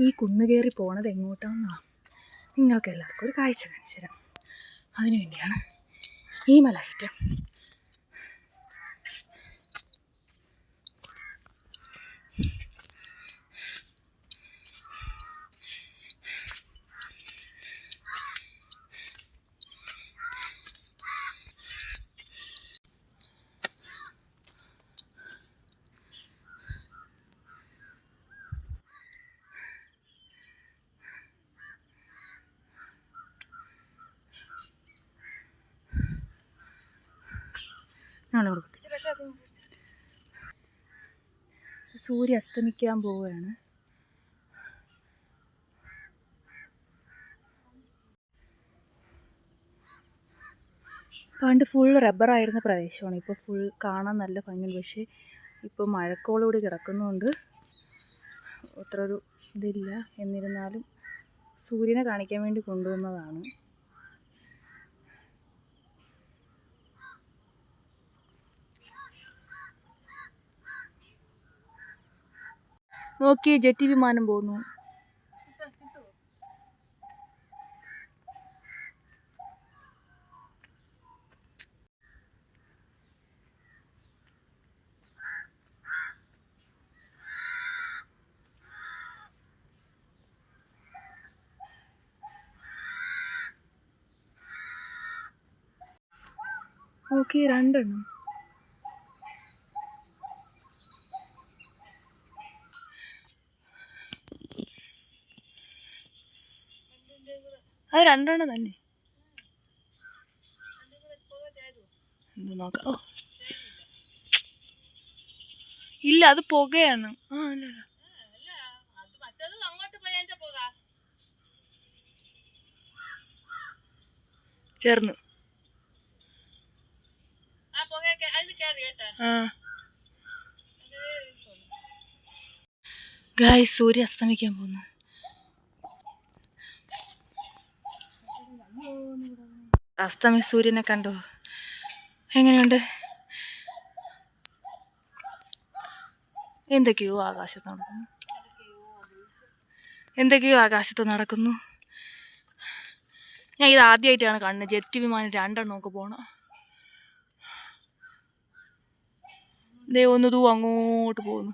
ഈ കുന്നു കയറി പോണത് എങ്ങോട്ടാണെന്നാണ് നിങ്ങൾക്ക് എല്ലാവർക്കും ഒരു കാഴ്ച കാണിച്ചു തരാം. അതിനുവേണ്ടിയാണ് ഈ മലകയറ്റം. സൂര്യ അസ്തമിക്കാൻ പോവുകയാണ്. പണ്ട് ഫുൾ റബ്ബറായിരുന്ന പ്രദേശമാണ്. ഇപ്പോൾ ഫുൾ കാണാൻ നല്ല ഭംഗിയുണ്ട്. പക്ഷേ ഇപ്പോൾ മഴക്കോളുകൂടി കിടക്കുന്നതുകൊണ്ട് അത്ര ഒരു ഇതില്ല. എന്നിരുന്നാലും സൂര്യനെ കാണിക്കാൻ വേണ്ടി കൊണ്ടുവന്നതാണ്. നോക്കി ജെറ്റ് വിമാനം പോകുന്നു. നോക്കി രണ്ടെണ്ണം. അത് രണ്ടെണ്ണം തന്നെ. എന്ത് നോക്കാം. ഓ ഇല്ല, അത് പുകയാണ്. അല്ല ചേർന്ന്. ഗായ്സ്, സൂര്യ അസ്തമിക്കാൻ പോകുന്നു. അസ്തമയ സൂര്യനെ കണ്ടോ? എങ്ങനെയുണ്ട്? എന്തൊക്കെയോ ആകാശത്ത് നടക്കുന്നു. ഞാൻ ഇത് ആദ്യമായിട്ടാണ് കാണുന്നത്. ജെറ്റ് വിമാനം രണ്ടെണ്ണം ഒക്കെ പോണം. ദേ ഒന്നതും അങ്ങോട്ട് പോകുന്നു.